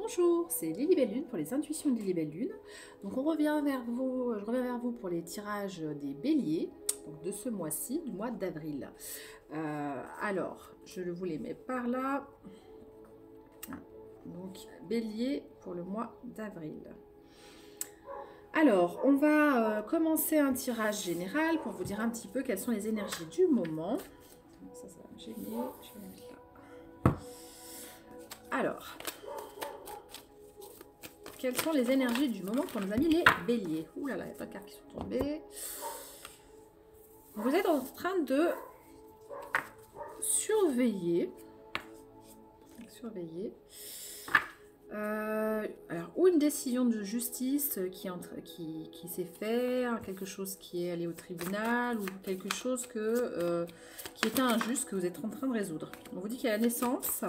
Bonjour, c'est Lily Belle Lune pour les intuitions de Lily Belle Lune. Donc je reviens vers vous pour les tirages des béliers, donc de ce mois-ci, du mois d'avril. Alors, je vous les mets par là. Donc bélier pour le mois d'avril. Alors, on va commencer un tirage général pour vous dire un petit peu quelles sont les énergies du moment. Ça va me gêner, je vais les mettre là. Alors, quelles sont les énergies du moment pour nos amis les béliers? Ouh là là, il y a pas de cartes qui sont tombées. Vous êtes en train de surveiller. Alors, ou une décision de justice qui s'est faite, quelque chose qui est allé au tribunal, ou quelque chose qui était injuste, que vous êtes en train de résoudre. On vous dit qu'il y a la naissance.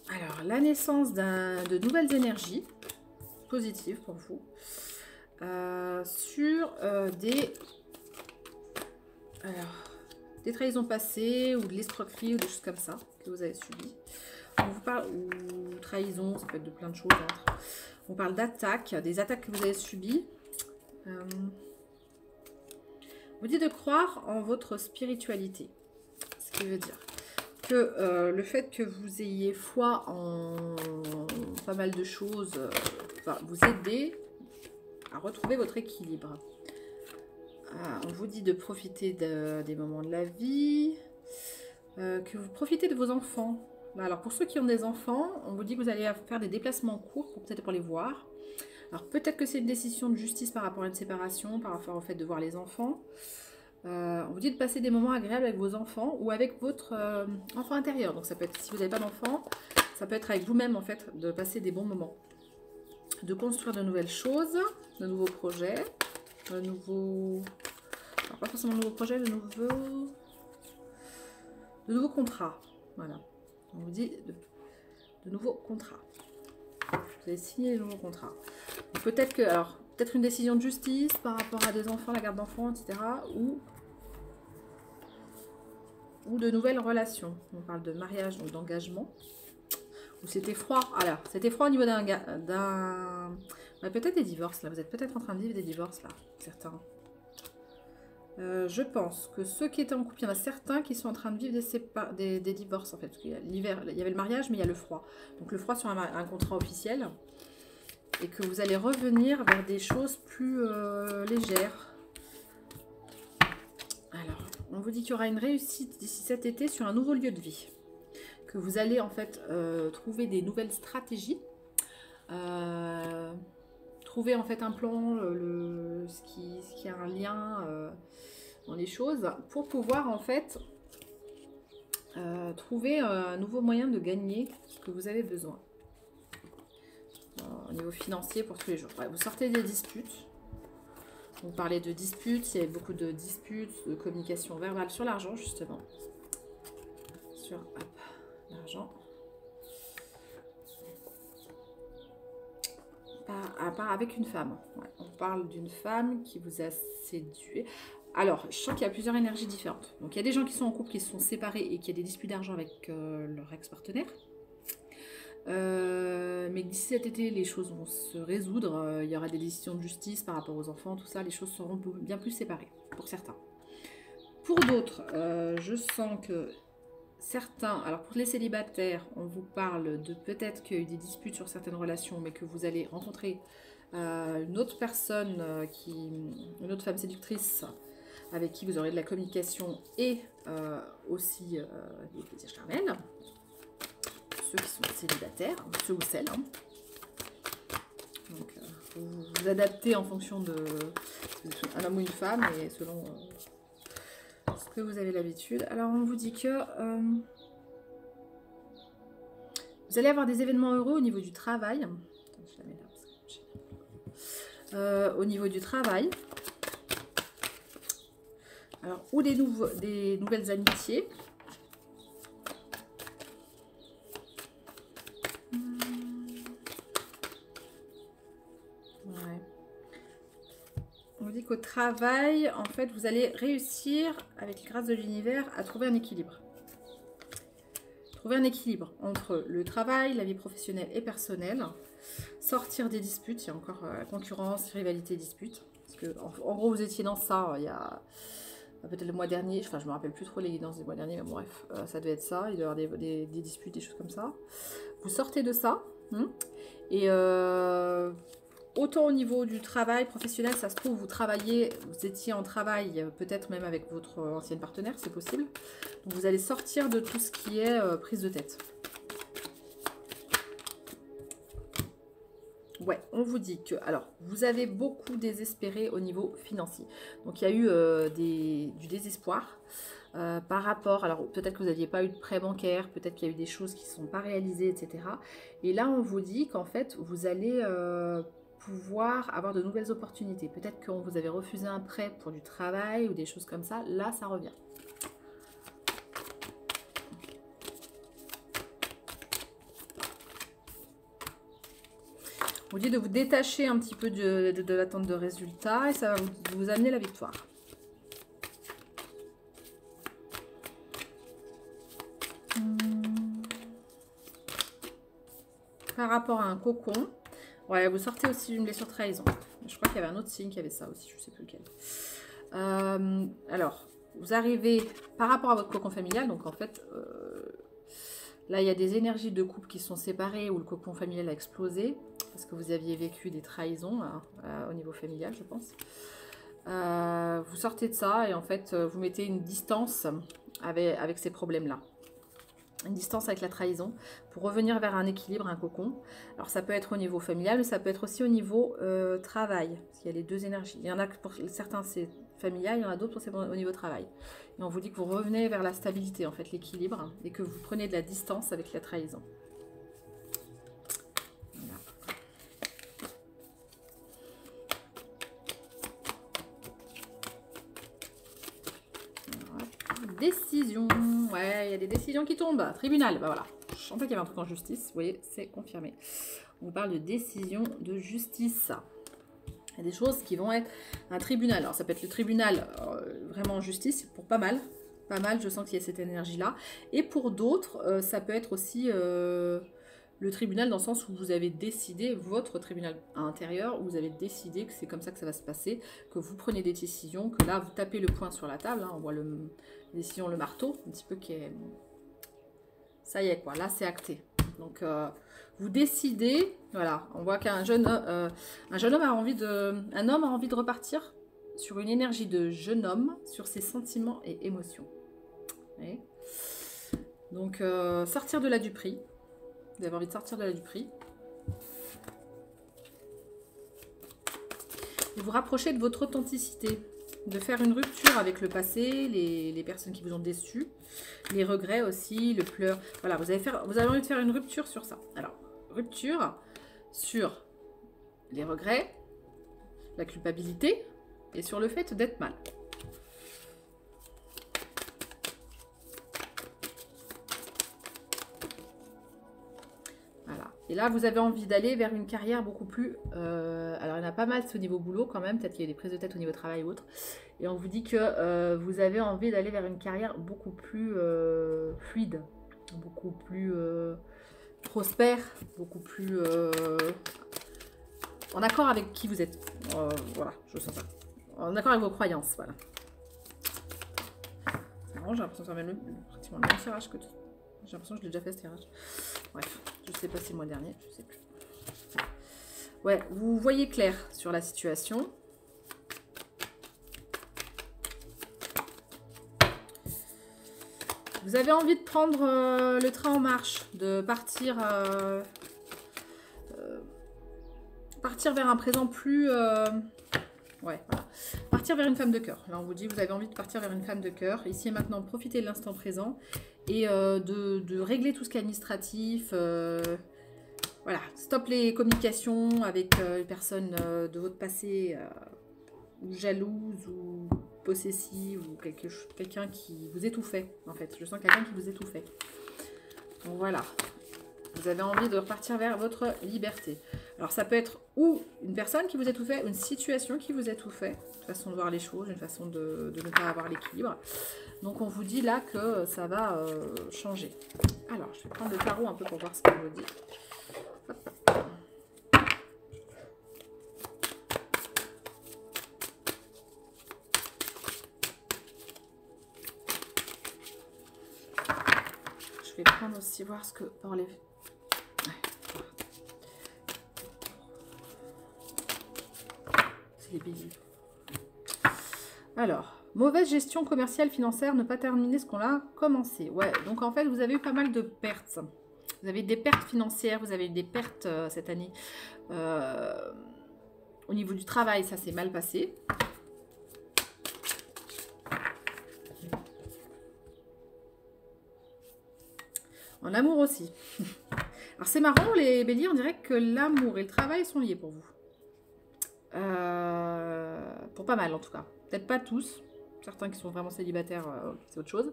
Alors, la naissance de nouvelles énergies positives pour vous sur des trahisons passées ou de l'escroquerie ou des choses comme ça que vous avez subies. On vous parle, ou trahison, ça peut être de plein de choses. On parle d'attaques, des attaques que vous avez subies. Vous dites de croire en votre spiritualité. Ce qui veut dire que le fait que vous ayez foi en pas mal de choses va vous aider à retrouver votre équilibre. On vous dit de profiter des moments de la vie, que vous profitez de vos enfants. Alors pour ceux qui ont des enfants, on vous dit que vous allez faire des déplacements courts, peut-être pour les voir. Alors peut-être que c'est une décision de justice par rapport à une séparation, par rapport au fait de voir les enfants. On vous dit de passer des moments agréables avec vos enfants ou avec votre enfant intérieur. Donc ça peut être, si vous n'avez pas d'enfant, ça peut être avec vous-même en fait, de passer des bons moments. De construire de nouvelles choses, de nouveaux projets, de nouveaux... Alors, pas forcément de nouveaux projets, de nouveaux contrats. Voilà. On vous dit de nouveaux contrats. Vous allez signer de nouveaux contrats. Peut-être que, alors, peut-être une décision de justice par rapport à des enfants, la garde d'enfants, etc. Ou de nouvelles relations. On parle de mariage, donc d'engagement. Ou c'était froid. Alors, c'était froid au niveau d'un... peut-être des divorces, là. Vous êtes peut-être en train de vivre des divorces, là. Certains. Je pense que ceux qui étaient en couple, il y en a certains qui sont en train de vivre des divorces, en fait. L'hiver, il y avait le mariage, mais il y a le froid. Donc, le froid sur un contrat officiel. Et que vous allez revenir vers des choses plus légères. Alors, on vous dit qu'il y aura une réussite d'ici cet été sur un nouveau lieu de vie. Que vous allez en fait trouver des nouvelles stratégies. Trouver en fait un plan, ce qui a un lien dans les choses. Pour pouvoir en fait trouver un nouveau moyen de gagner ce que vous avez besoin. Au niveau financier pour tous les jours. Ouais, vous sortez des disputes. Vous parlez de disputes, il y a beaucoup de disputes, de communication verbale sur l'argent justement. Sur l'argent. À part avec une femme. Ouais, on parle d'une femme qui vous a séduit. Alors, je sens qu'il y a plusieurs énergies différentes. Donc, il y a des gens qui sont en couple, qui se sont séparés et qui a des disputes d'argent avec leur ex-partenaire. Mais d'ici cet été, les choses vont se résoudre. Il y aura des décisions de justice par rapport aux enfants, tout ça. Les choses seront bien plus séparées, pour certains. Pour d'autres, je sens que certains... Alors, pour les célibataires, on vous parle de peut-être qu'il y a eu des disputes sur certaines relations, mais que vous allez rencontrer une autre personne, une autre femme séductrice, avec qui vous aurez de la communication et aussi des plaisirs charnels. Ceux qui sont célibataires, ceux ou celles. Donc, vous vous adaptez en fonction de un homme ou une femme et selon ce que vous avez l'habitude. Alors, on vous dit que vous allez avoir des événements heureux au niveau du travail. Je la mets là, au niveau du travail. Alors, ou des nouvelles amitiés. travail, en fait, vous allez réussir, avec grâce de l'univers, à trouver un équilibre. Trouver un équilibre entre le travail, la vie professionnelle et personnelle. Sortir des disputes, il y a encore concurrence, rivalité, dispute. Parce que, en gros, vous étiez dans ça il y a peut-être le mois dernier. Enfin, je me rappelle plus trop les guidances des mois derniers, mais bref, ça devait être ça. Il doit y avoir des disputes, des choses comme ça. Vous sortez de ça. Et autant au niveau du travail professionnel, ça se trouve, vous travaillez, vous étiez en travail, peut-être même avec votre ancienne partenaire, c'est possible. Donc vous allez sortir de tout ce qui est prise de tête. Ouais, on vous dit que, alors, vous avez beaucoup désespéré au niveau financier. Donc il y a eu du désespoir. Par rapport, alors peut-être que vous n'aviez pas eu de prêt bancaire, peut-être qu'il y a eu des choses qui ne sont pas réalisées, etc. Et là, on vous dit qu'en fait, vous allez pouvoir avoir de nouvelles opportunités. Peut-être qu'on vous avait refusé un prêt pour du travail ou des choses comme ça. Là, ça revient. On vous dit de vous détacher un petit peu de l'attente de résultats et ça va vous amener la victoire. Par rapport à un cocon, ouais, vous sortez aussi d'une blessure trahison. Je crois qu'il y avait un autre signe qui avait ça aussi, je ne sais plus lequel. Alors, vous arrivez par rapport à votre cocon familial, donc en fait, là il y a des énergies de couple qui sont séparées où le cocon familial a explosé, parce que vous aviez vécu des trahisons hein, au niveau familial, je pense. Vous sortez de ça et en fait, vous mettez une distance avec ces problèmes-là. Une distance avec la trahison pour revenir vers un équilibre, un cocon. Alors ça peut être au niveau familial, mais ça peut être aussi au niveau travail, parce qu'il y a les deux énergies. Il y en a que pour certains c'est familial, il y en a d'autres c'est au niveau travail. Et on vous dit que vous revenez vers la stabilité, en fait, l'équilibre, et que vous prenez de la distance avec la trahison. Voilà. Décision. Ouais, il y a des décisions qui tombent. Tribunal, bah voilà. Je sentais qu'il y avait un truc en justice. Vous voyez, c'est confirmé. On parle de décision de justice. Il y a des choses qui vont être un tribunal. Alors, ça peut être le tribunal vraiment en justice pour pas mal. Pas mal, je sens qu'il y a cette énergie-là. Et pour d'autres, ça peut être aussi le tribunal dans le sens où vous avez décidé, votre tribunal intérieur, où vous avez décidé que c'est comme ça que ça va se passer, que vous prenez des décisions, que là, vous tapez le poing sur la table. Hein, on voit la décision, le marteau, un petit peu qui est... Ça y est, quoi. Là, c'est acté. Donc, vous décidez, voilà, on voit qu'un jeune homme a envie de repartir sur une énergie de jeune homme, sur ses sentiments et émotions. Ouais. Donc, sortir de là du prix. Vous avez envie de sortir de là du prix. Et vous rapprocher de votre authenticité. De faire une rupture avec le passé, les personnes qui vous ont déçu, les regrets aussi, le pleur. Voilà, vous avez envie de faire une rupture sur ça. Alors, rupture sur les regrets, la culpabilité et sur le fait d'être mal. Voilà. Et là, vous avez envie d'aller vers une carrière beaucoup plus... alors, il y en a pas mal, c'est au niveau boulot quand même. Peut-être qu'il y a des prises de tête au niveau travail ou autre. Et on vous dit que vous avez envie d'aller vers une carrière beaucoup plus fluide, beaucoup plus prospère, beaucoup plus en accord avec qui vous êtes. Voilà, je sens ça. En accord avec vos croyances, voilà. C'est marrant, j'ai l'impression de faire pratiquement le même tirage que tout. J'ai l'impression que je l'ai déjà fait ce tirage. Bref, je sais pas si le mois dernier, je sais plus. Ouais, vous voyez clair sur la situation. Vous avez envie de prendre le train en marche, de partir, partir vers un présent plus... ouais, voilà. Partir vers une femme de cœur. Là, on vous dit, vous avez envie de partir vers une femme de cœur. Ici et maintenant, profitez de l'instant présent et de régler tout ce qui est administratif. Voilà, stop les communications avec les personnes de votre passé ou jalouses ou possessives ou quelqu'un qui vous étouffait, en fait. Je sens quelqu'un qui vous étouffait. Donc voilà. Vous avez envie de repartir vers votre liberté. Alors ça peut être ou une personne qui vous a tout fait, une situation qui vous a tout fait, une façon de voir les choses, une façon de ne pas avoir l'équilibre. Donc on vous dit là que ça va changer. Alors je vais prendre le tarot un peu pour voir ce qu'il vous dit. Hop. Je vais prendre aussi voir ce que dans les... C'est les béliers. Alors, mauvaise gestion commerciale, financière, ne pas terminer ce qu'on a commencé. Ouais, donc en fait, vous avez eu pas mal de pertes. Vous avez des pertes financières, vous avez eu des pertes cette année. Au niveau du travail, ça s'est mal passé. En amour aussi. Alors c'est marrant, les béliers, on dirait que l'amour et le travail sont liés pour vous. Pour pas mal en tout cas. Peut-être pas tous. Certains qui sont vraiment célibataires, c'est autre chose.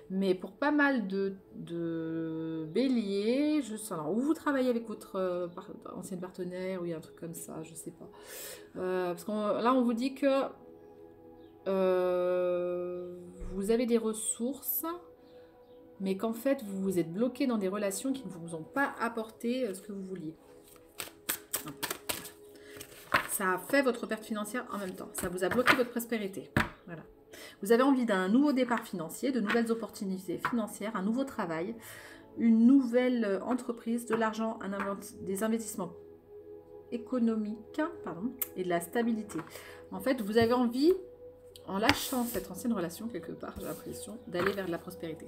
Mais pour pas mal de béliers, je sens. Alors, où vous travaillez avec votre ancienne partenaire, ou il y a un truc comme ça, je sais pas. Parce que là, on vous dit que vous avez des ressources, mais qu'en fait, vous vous êtes bloqué dans des relations qui ne vous ont pas apporté ce que vous vouliez. Ça a fait votre perte financière en même temps. Ça vous a bloqué votre prospérité. Voilà. Vous avez envie d'un nouveau départ financier, de nouvelles opportunités financières, un nouveau travail, une nouvelle entreprise, de l'argent, des investissements économiques, et de la stabilité. En fait, vous avez envie, en lâchant cette ancienne relation quelque part, j'ai l'impression, d'aller vers de la prospérité.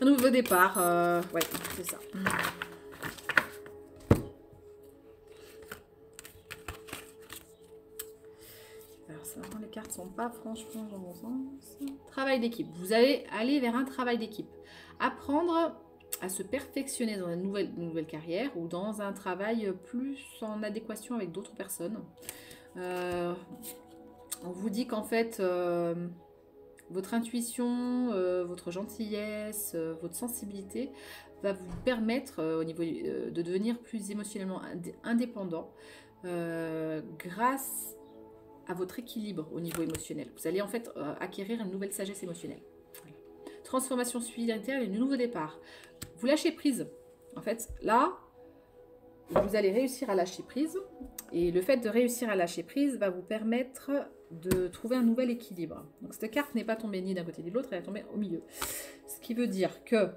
Un nouveau départ, ouais, c'est ça. Alors ça, les cartes sont pas franchement dans mon sens. Travail d'équipe. Vous allez aller vers un travail d'équipe. Apprendre à se perfectionner dans une nouvelle carrière ou dans un travail plus en adéquation avec d'autres personnes. On vous dit qu'en fait, votre intuition, votre gentillesse, votre sensibilité va vous permettre au niveau de devenir plus émotionnellement indépendant grâce à votre équilibre au niveau émotionnel. Vous allez en fait acquérir une nouvelle sagesse émotionnelle. Voilà. Transformation spirituelle et un nouveau départ. Vous lâchez prise. En fait, là, vous allez réussir à lâcher prise. Et le fait de réussir à lâcher prise va vous permettre de trouver un nouvel équilibre. Donc cette carte n'est pas tombée ni d'un côté ni de l'autre, elle est tombée au milieu. Ce qui veut dire que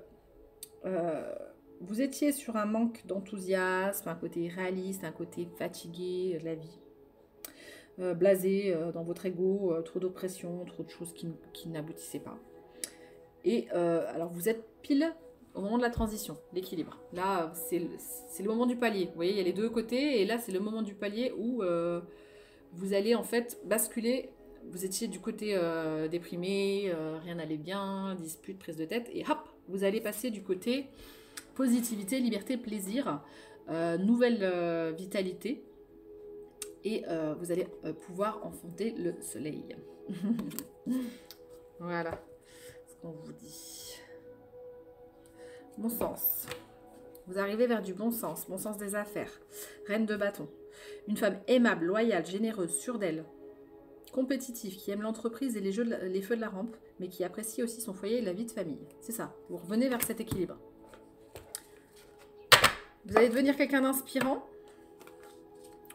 vous étiez sur un manque d'enthousiasme, un côté réaliste, un côté fatigué de la vie. Blasé dans votre ego, trop d'oppression, trop de choses qui n'aboutissaient pas. Et alors vous êtes pile au moment de la transition, l'équilibre. Là, c'est le moment du palier. Vous voyez, il y a les deux côtés, et là, c'est le moment du palier où vous allez en fait basculer. Vous étiez du côté déprimé, rien n'allait bien, dispute, prise de tête, et hop, vous allez passer du côté positivité, liberté, plaisir, nouvelle vitalité. Et vous allez pouvoir enfanter le soleil. Voilà ce qu'on vous dit. Bon sens. Vous arrivez vers du bon sens des affaires. Reine de bâton. Une femme aimable, loyale, généreuse, sûre d'elle, compétitive, qui aime l'entreprise et les feux de la rampe, mais qui apprécie aussi son foyer et la vie de famille. C'est ça. Vous revenez vers cet équilibre. Vous allez devenir quelqu'un d'inspirant.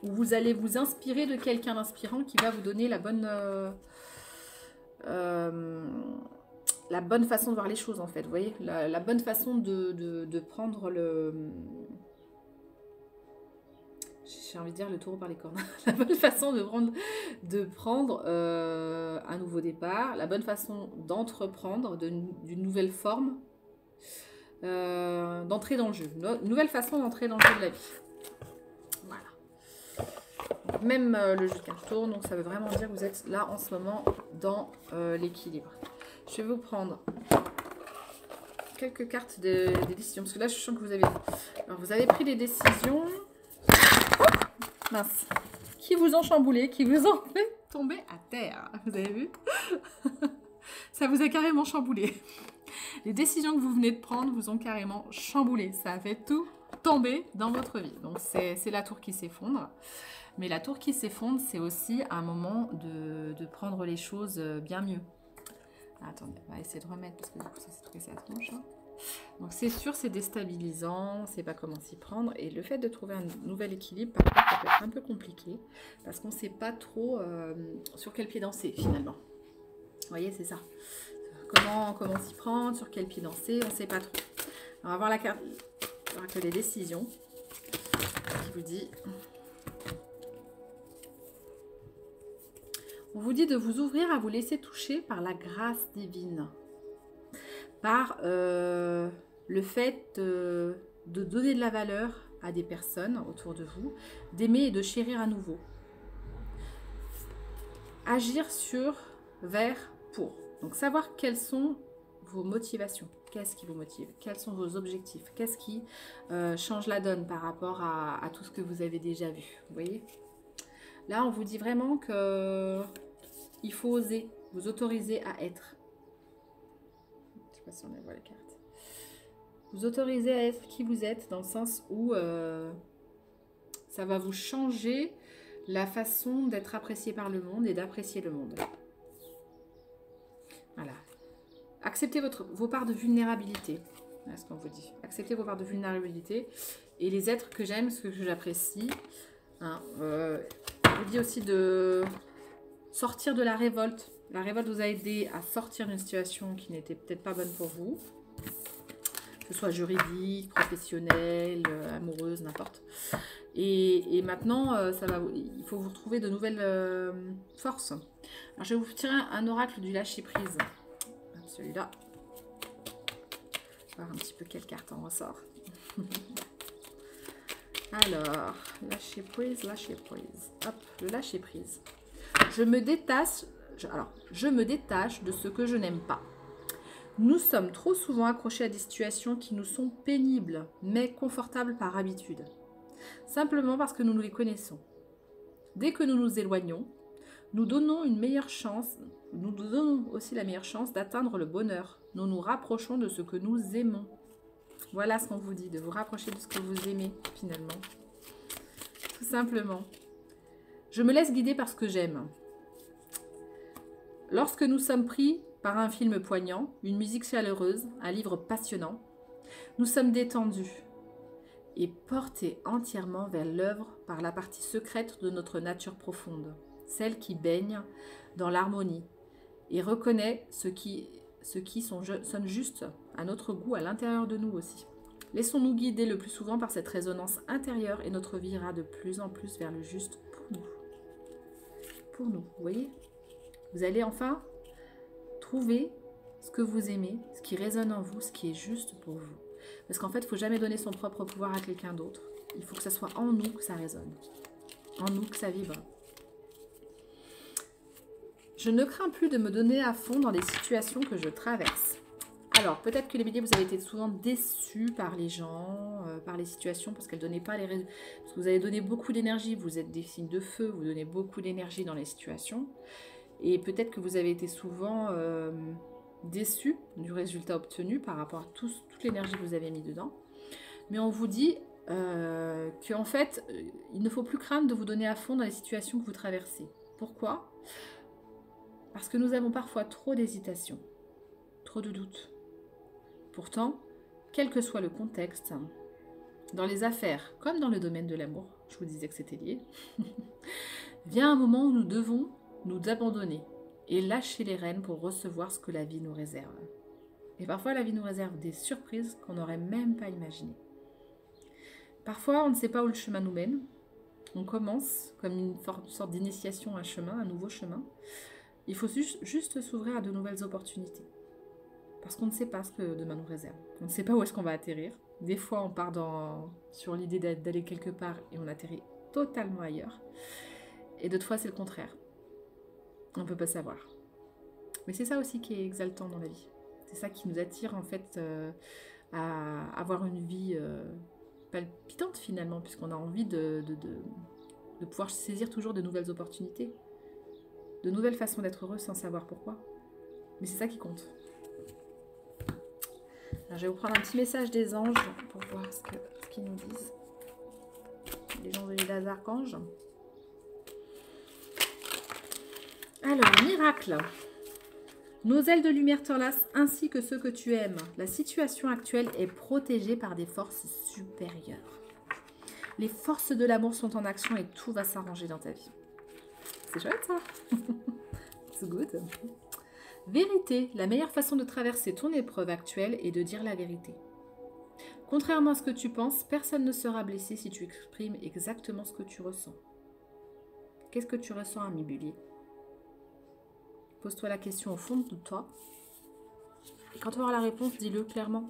Ou vous allez vous inspirer de quelqu'un d'inspirant qui va vous donner la bonne façon de voir les choses, en fait. Vous voyez, la bonne façon de prendre le... J'ai envie de dire le taureau par les cornes. La bonne façon de prendre un nouveau départ. La bonne façon d'entreprendre d'une nouvelle forme. D'entrer dans le jeu. Une nouvelle façon d'entrer dans le jeu de la vie. Voilà. Même le jeu de cartes tourne, donc ça veut vraiment dire que vous êtes là en ce moment dans l'équilibre. Je vais vous prendre quelques cartes des décisions, parce que là je sens que vous avez... Alors vous avez pris des décisions, mince, qui vous ont chamboulé, qui vous ont fait tomber à terre. Vous avez vu? Ça vous a carrément chamboulé. Les décisions que vous venez de prendre vous ont carrément chamboulé. Ça a fait tout tomber dans votre vie. Donc c'est la tour qui s'effondre. Mais la tour qui s'effondre, c'est aussi un moment de prendre les choses bien mieux. Attendez, on va essayer de remettre parce que du coup ça s'est trouvé sa tronche. Hein. Donc c'est sûr, c'est déstabilisant, on ne sait pas comment s'y prendre. Et le fait de trouver un nouvel équilibre, par contre, ça peut être un peu compliqué. Parce qu'on ne sait pas trop sur quel pied danser finalement. Vous voyez, c'est ça. Comment s'y prendre, sur quel pied danser, on ne sait pas trop. Alors, on va voir la carte, les décisions qui vous dit... On vous dit de vous ouvrir à vous laisser toucher par la grâce divine. Par le fait de donner de la valeur à des personnes autour de vous, d'aimer et de chérir à nouveau. Agir sur, vers, pour. Donc savoir quelles sont vos motivations, qu'est-ce qui vous motive, quels sont vos objectifs, qu'est-ce qui change la donne par rapport à tout ce que vous avez déjà vu. Vous voyez ? Là, on vous dit vraiment que il faut oser, vous autoriser à être. Je ne sais pas si on voit les cartes. Vous autorisez à être qui vous êtes, dans le sens où ça va vous changer la façon d'être apprécié par le monde et d'apprécier le monde. Voilà. Acceptez vos parts de vulnérabilité. Voilà ce qu'on vous dit. Acceptez vos parts de vulnérabilité. Et les êtres que j'aime, ce que j'apprécie. Hein, on vous dit aussi de sortir de la révolte. La révolte vous a aidé à sortir d'une situation qui n'était peut-être pas bonne pour vous. Que ce soit juridique, professionnelle, amoureuse, n'importe. Et maintenant, il faut vous retrouver de nouvelles forces. Alors, je vais vous tirer un oracle du lâcher-prise. Celui-là. On va voir un petit peu quelle carte en ressort. Alors, lâcher-prise, lâcher-prise. Hop, le lâcher-prise. Je me détache de ce que je n'aime pas. Nous sommes trop souvent accrochés à des situations qui nous sont pénibles, mais confortables par habitude. Simplement parce que nous les connaissons. Dès que nous nous éloignons, nous donnons aussi la meilleure chance d'atteindre le bonheur. Nous nous rapprochons de ce que nous aimons. Voilà ce qu'on vous dit, de vous rapprocher de ce que vous aimez, finalement. Tout simplement. Je me laisse guider par ce que j'aime. Lorsque nous sommes pris par un film poignant, une musique chaleureuse, un livre passionnant, nous sommes détendus et portés entièrement vers l'œuvre par la partie secrète de notre nature profonde, celle qui baigne dans l'harmonie et reconnaît ce qui sonne juste à notre goût à l'intérieur de nous aussi. Laissons-nous guider le plus souvent par cette résonance intérieure et notre vie ira de plus en plus vers le juste pour nous. Pour nous, vous voyez ? Vous allez enfin trouver ce que vous aimez, ce qui résonne en vous, ce qui est juste pour vous. Parce qu'en fait, il ne faut jamais donner son propre pouvoir à quelqu'un d'autre. Il faut que ça soit en nous que ça résonne. En nous que ça vibre. Je ne crains plus de me donner à fond dans les situations que je traverse. Alors, peut-être que les béliers, vous avez été souvent déçus par les gens, par les situations, parce qu'elles ne donnaient pas les raisons. Parce que vous avez donné beaucoup d'énergie, vous êtes des signes de feu, vous donnez beaucoup d'énergie dans les situations. Et peut-être que vous avez été souvent déçus du résultat obtenu par rapport à toute l'énergie que vous avez mis dedans. Mais on vous dit qu'en fait, il ne faut plus craindre de vous donner à fond dans les situations que vous traversez. Pourquoi ? Parce que nous avons parfois trop d'hésitation, trop de doutes. Pourtant, quel que soit le contexte, dans les affaires comme dans le domaine de l'amour, je vous disais que c'était lié, vient un moment où nous devons nous abandonner et lâcher les rênes pour recevoir ce que la vie nous réserve. Et parfois, la vie nous réserve des surprises qu'on n'aurait même pas imaginées. Parfois, on ne sait pas où le chemin nous mène. On commence comme une sorte d'initiation à un chemin, un nouveau chemin. Il faut juste s'ouvrir à de nouvelles opportunités. Parce qu'on ne sait pas ce que demain nous réserve. On ne sait pas où est-ce qu'on va atterrir. Des fois, on part sur l'idée d'aller quelque part et on atterrit totalement ailleurs. Et d'autres fois, c'est le contraire. On ne peut pas savoir. Mais c'est ça aussi qui est exaltant dans la vie. C'est ça qui nous attire en fait à avoir une vie palpitante finalement, puisqu'on a envie de pouvoir saisir toujours de nouvelles opportunités, de nouvelles façons d'être heureux sans savoir pourquoi. Mais c'est ça qui compte. Alors, je vais vous prendre un petit message des anges pour voir ce qu'ils nous disent. Les gens et les archanges. Alors, miracle. Nos ailes de lumière t'enlacent ainsi que ceux que tu aimes. La situation actuelle est protégée par des forces supérieures. Les forces de l'amour sont en action et tout va s'arranger dans ta vie. C'est chouette ça. C'est good. Vérité. La meilleure façon de traverser ton épreuve actuelle est de dire la vérité. Contrairement à ce que tu penses, personne ne sera blessé si tu exprimes exactement ce que tu ressens. Qu'est-ce que tu ressens, ami Bélier? Pose-toi la question au fond de toi. Et quand tu auras la réponse, dis-le clairement.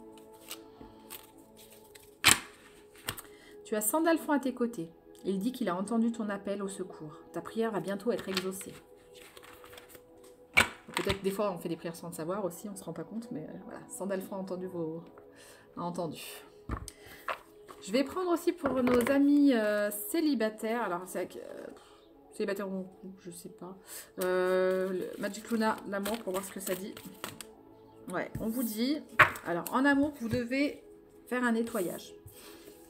Tu as Sandalphon à tes côtés. Il dit qu'il a entendu ton appel au secours. Ta prière va bientôt être exaucée. Peut-être des fois on fait des prières sans le savoir aussi, on ne se rend pas compte, mais voilà, Sandalphon a entendu Je vais prendre aussi pour nos amis célibataires. Alors c'est avec célibataire ou je sais pas. Magic Luna, l'amour, pour voir ce que ça dit. Ouais, on vous dit. Alors en amour, vous devez faire un nettoyage.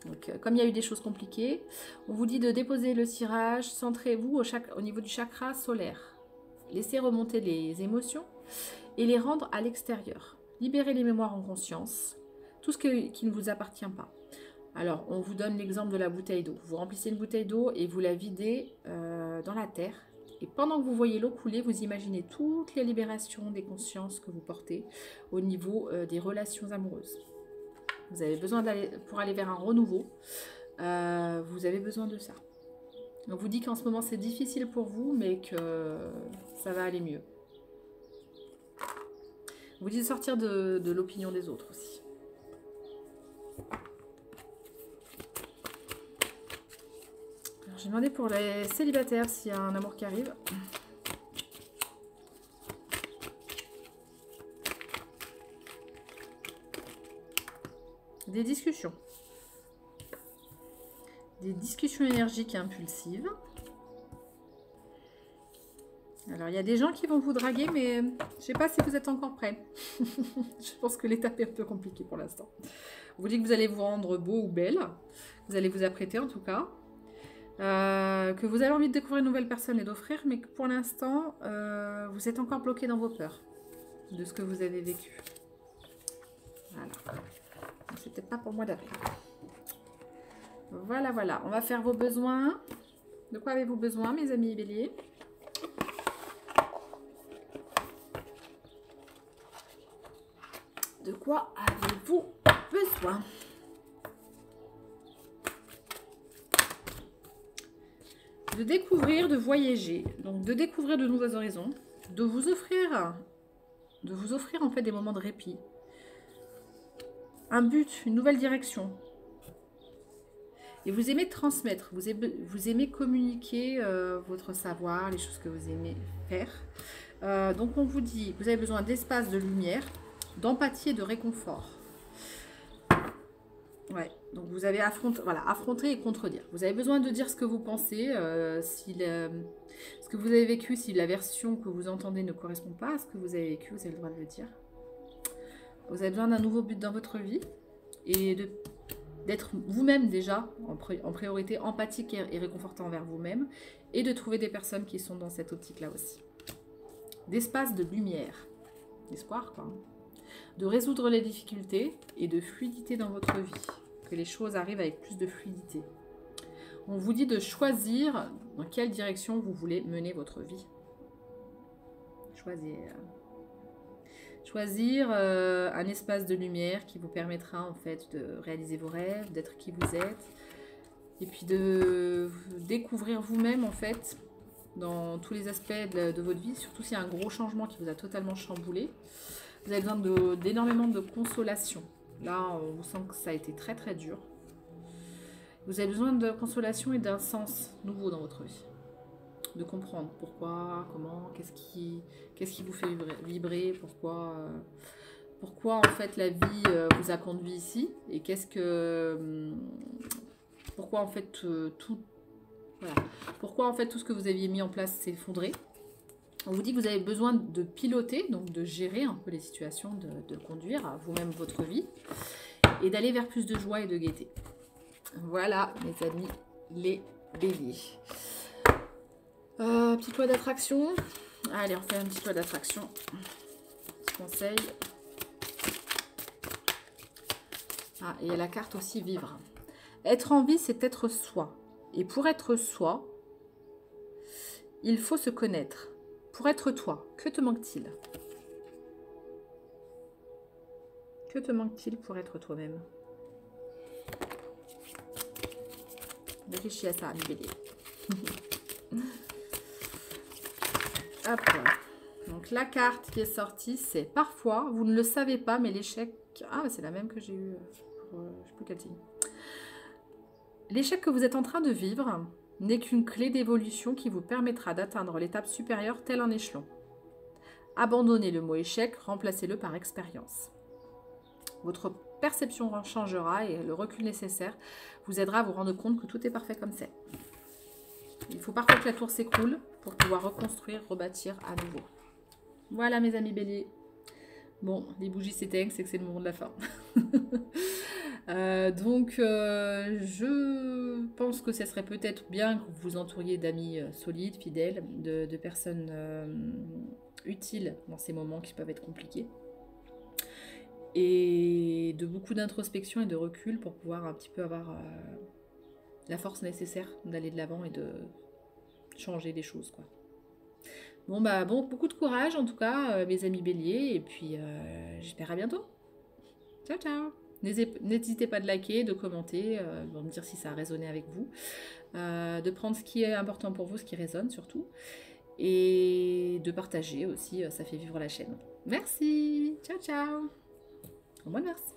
Donc, comme il y a eu des choses compliquées, on vous dit de déposer le cirage, centrez-vous au niveau du chakra solaire. Laissez remonter les émotions et les rendre à l'extérieur. Libérez les mémoires en conscience, tout ce qui ne vous appartient pas. Alors, on vous donne l'exemple de la bouteille d'eau. Vous remplissez une bouteille d'eau et vous la videz dans la terre. Et pendant que vous voyez l'eau couler, vous imaginez toutes les libérations des consciences que vous portez au niveau des relations amoureuses. Vous avez besoin pour aller vers un renouveau, vous avez besoin de ça. On vous dit qu'en ce moment c'est difficile pour vous, mais que ça va aller mieux. On vous dit de sortir de l'opinion des autres aussi. J'ai demandé pour les célibataires s'il y a un amour qui arrive. Des discussions. Des discussions énergiques et impulsives. Alors, il y a des gens qui vont vous draguer, mais je ne sais pas si vous êtes encore prêts. Je pense que l'étape est un peu compliquée pour l'instant. On vous dit que vous allez vous rendre beau ou belle. Vous allez vous apprêter en tout cas. Que vous avez envie de découvrir une nouvelle personne et d'offrir, mais que pour l'instant, vous êtes encore bloqué dans vos peurs de ce que vous avez vécu. Voilà. C'est peut-être pas pour moi d'après. Voilà, voilà. On va faire vos besoins. De quoi avez-vous besoin, mes amis béliers? De quoi avez-vous besoin? De découvrir, de voyager. Donc, de découvrir de nouveaux horizons. De vous offrir en fait des moments de répit. Un but, une nouvelle direction. Et vous aimez transmettre, vous aimez communiquer votre savoir, les choses que vous aimez faire. Donc on vous dit, vous avez besoin d'espace, de lumière, d'empathie et de réconfort. Ouais, donc vous avez affronter et contredire. Vous avez besoin de dire ce que vous pensez, ce que vous avez vécu, si la version que vous entendez ne correspond pas à ce que vous avez vécu, vous avez le droit de le dire. Vous avez besoin d'un nouveau but dans votre vie et d'être vous-même déjà, en priorité, empathique et réconfortant envers vous-même, et de trouver des personnes qui sont dans cette optique-là aussi. D'espace, de lumière, d'espoir quoi. De résoudre les difficultés et de fluidité dans votre vie. Que les choses arrivent avec plus de fluidité. On vous dit de choisir dans quelle direction vous voulez mener votre vie. Choisir un espace de lumière qui vous permettra en fait de réaliser vos rêves, d'être qui vous êtes, et puis de découvrir vous-même en fait dans tous les aspects de votre vie, surtout s'il y a un gros changement qui vous a totalement chamboulé. Vous avez besoin d'énormément de consolation. Là, on vous sent que ça a été très très dur. Vous avez besoin de consolation et d'un sens nouveau dans votre vie. De comprendre pourquoi, comment, qu'est-ce qui vous fait vibrer, pourquoi en fait la vie vous a conduit ici et pourquoi en fait tout ce que vous aviez mis en place s'est effondré. On vous dit que vous avez besoin de piloter, donc de gérer un peu les situations, de conduire vous-même votre vie et d'aller vers plus de joie et de gaieté. Voilà, mes amis, les béliers. Petite loi d'attraction. Allez, on fait une petite loi d'attraction. Petit conseil. Ah, et il y a la carte aussi vivre. Être en vie, c'est être soi. Et pour être soi, il faut se connaître. Pour être toi, que te manque-t-il? Que te manque-t-il pour être toi-même? Réfléchis à ça, mes béliers. Hop. Donc la carte qui est sortie, c'est parfois, vous ne le savez pas, mais l'échec... Ah, c'est la même que j'ai eue pour... je ne sais plus quelle signe. L'échec que vous êtes en train de vivre n'est qu'une clé d'évolution qui vous permettra d'atteindre l'étape supérieure tel un échelon. Abandonnez le mot échec, remplacez-le par expérience. Votre perception changera et le recul nécessaire vous aidera à vous rendre compte que tout est parfait comme c'est. Il faut parfois que la tour s'écroule pour pouvoir reconstruire, rebâtir à nouveau. Voilà mes amis béliers. Bon, les bougies s'éteignent, c'est que c'est le moment de la fin. Je pense que ce serait peut-être bien que vous vous entouriez d'amis solides, fidèles, de personnes utiles dans ces moments qui peuvent être compliqués. Et de beaucoup d'introspection et de recul pour pouvoir un petit peu avoir la force nécessaire d'aller de l'avant et de changer les choses, quoi. Bon, beaucoup de courage en tout cas, mes amis béliers, et puis j'espère à bientôt. Ciao, ciao. N'hésitez pas de liker, de commenter, de me dire si ça a résonné avec vous, de prendre ce qui est important pour vous, ce qui résonne surtout, et de partager aussi, ça fait vivre la chaîne. Merci, ciao, ciao. Au mois de mars.